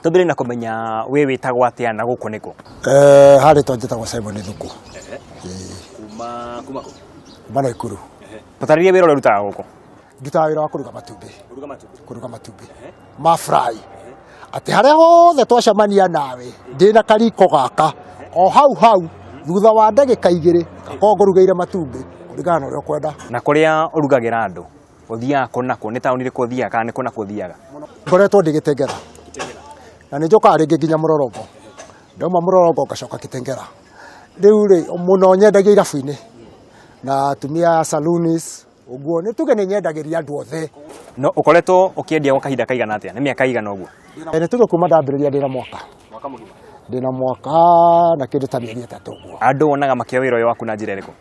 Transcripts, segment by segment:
Tobire na kumenya we witagwo atia na guku niku. Hari tonjitagwo Simon Thuku. Kuma Bana Ikuru. Patariria wira ule rutaga guku. Ndutaga wira wa kuruga matumbi. Kuruga matumbi. Ma fry. Ati haria hothe twacemania nawe ndina kariko gaka o hau thutha wa ndagika 2 ngakongorugeire matumbi kuringana na uria kwenda. Na kuria urugagira andu uthiaga kunako ni tauni riku uthiaga kana ni kunako uthiaga. Ngoretwo ndigitengera. Na nĩ njokaga rĩngĩ nginya Mũrorombo. Ndauma Mũrorombo ngacoka Kitengera. Rĩu rĩ mũno nyendagia irabu-inĩ na atumia saloons ũguo nĩ tuge nĩ nyendagĩria andũ othe. No ukoretwo ukiendia gwa kahinda kaigana atia? Nĩ mĩaka igana ũguo? Nĩ tuge kuma ndambĩrĩria ndĩna mwaka. Mwaka mũgima. Ndĩna mwaka na kĩndũ ta mĩeri 3 ũguo. Andũ wonaga makĩoya wĩra ũyũ waku na njĩra ĩrĩkũ?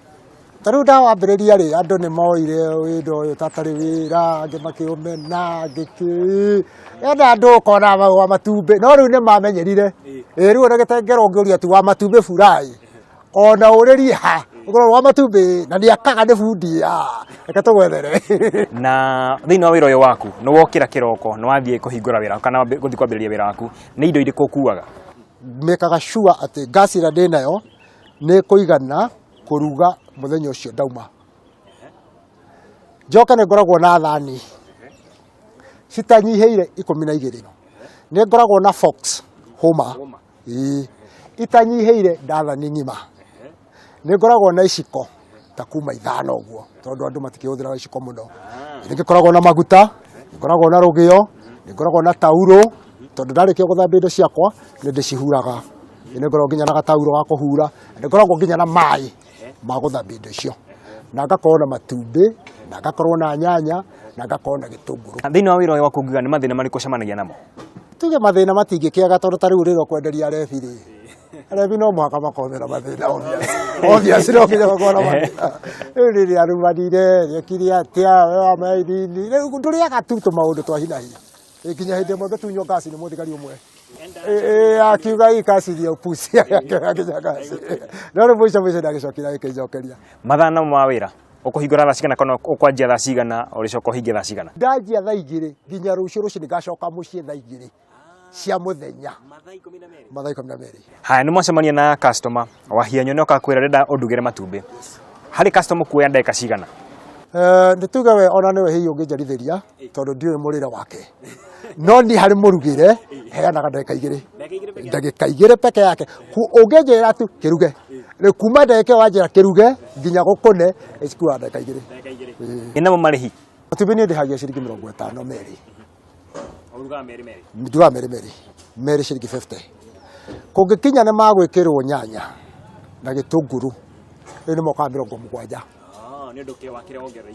Tarĩu ndawambĩrĩria rĩ andũ nĩ moire wĩra ũyũ tatarĩ wĩra angĩ makĩũmena ngĩkĩ enda andũ ũkona wa matumbĩ no rĩu nĩ mamenyerire rĩu ona Gĩtengera ũngĩũria tu wa matumbĩ furai ona ũrĩrie ha ũkorwo wa matumbĩ na nĩakaga nĩ bundi reke tũgwethere. Na thĩinĩ wa wĩra ũyũ waku nĩ wokĩra kĩroko nĩ wathiĩ kũhingũra wĩra kana gũthiĩ kwambĩrĩria wĩra waku nĩ indo irĩkũ ũkuaga? Mekaga sure atĩ gas ĩrĩa ndĩnayo nĩ kũigana kuruga muthenya ucio ndauma. Njoka nĩ ngoragwo na thani citanyiheire 12. Nĩ ngoragwo na fox homa itanyiheire ndathani ng'ima. Nĩ ngoragwo na iciko ta kuma 5 ũguo tondũ andũ matikĩhũthĩra iciko mũno. Nĩ ngoragwo na maguta, nĩ ngoragwo na rũgĩo, nĩ ngoragwo na tauro tondũ ndarĩkia gũthambia indo ciakwa nĩ ndĩcihuraga. Nĩ ngoragwo nginya na gatauro ga kũhura, nĩ ngoragwo nginya na maĩ ma gũthambia indo icio. Na ngakorwo na matumbĩ, na ngakorwo na nyanya, na ngakorwo na gĩtũngũrũ. Thĩinĩ wa wĩra ũyũ waku ngiuga nĩ mathĩna marĩkũ ũcemanagia namo? Tuge mathĩna matingĩkĩaga tondũ ta rĩu rĩrĩa ũkwenderia arebi rĩ. Arebi no mũhaka makorwo na mathĩna obviously no nginya makorwo na mathĩna. Rĩu rĩrĩa arũmanire rĩekire atĩa we wa maithini rĩu ndũrĩaga tu tũmaũndũ twa hinahi. Nginya hĩndĩ ĩmwe ngĩtunywo ngasi nĩ mũthigari ũmwe. Akiuga ikasiria upusi akinya ngasi. No rĩu mũico ndagĩcokire agĩkĩnjokeria. Mathaa ma wĩra ũkũhingũra thaa cigana kana ũkwanjia thaa cigana ũrĩcoka ũhingie thaa cigana? Ndanjia thaa 2 nginya rũciũ rũcinĩ ngacoka mũciĩ thaa 2 cia mũthenya. Mathaa 12. Haya, nĩ mwacemania na customer wahianyo nĩ okakwĩra renda ũndugĩre matumbĩ. Harĩ customer kuoya ndagĩka cigana? Nĩ tuge we ona nĩwe hihi ũngĩnjarithĩria tondũ ndiũĩ mũrĩre wake. No ni harĩ mũrugĩre heanaga ndagĩka 2. Ndagĩka 2 peke yake. Ũngĩnjĩra tu kĩruge. Rĩu kuma ndagĩka wanjĩra kĩruge nginya gũkũne ĩcikuaga ndagĩka 2. Ĩnamo marĩhi? Matumbĩ nĩ ndĩhagia ciringi 50 merĩ. Ũrugaga merĩ? Ndugaga merĩ. Merĩ ciringi 50. Kũngĩkinya nĩ magwĩkĩrwo nyanya na gĩtũngũrũ rĩu nĩ mokaga 70.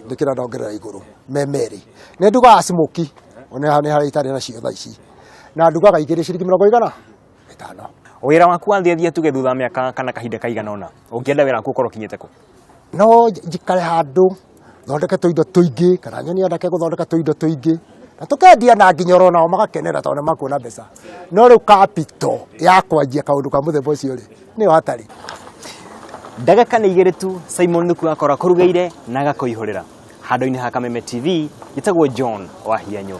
Ndĩkĩra ndongerera igũrũ merĩ. Nĩ ndugaga smoky ona nĩ harĩ itarĩ na cio thaa ici. Na ndugaga 2 ciringi 50. Wĩra waku wathiathia tuge thutha mĩaka kana kahinda kaigana ũna ũngĩenda wĩra waku ũkorwo ũkinyĩte kũ? No njikare handũ thondeke tũindo tũingĩ kana nyoni yendeke gũthondeka tũindo tũingĩ na tũkendia na nginya oro nao magakenera tondũ makuona mbeca. No rĩu capital ya kwanjia kaũndũ ka mũthemba ũcio rĩ nĩyo hatarĩ. Ndagĩka nĩ 2 tu Simon Thuku akorwo akũrugĩire na agakoihũrĩra. Handũ-inĩ ha Kameme TV gĩtagwo John Wahianyo.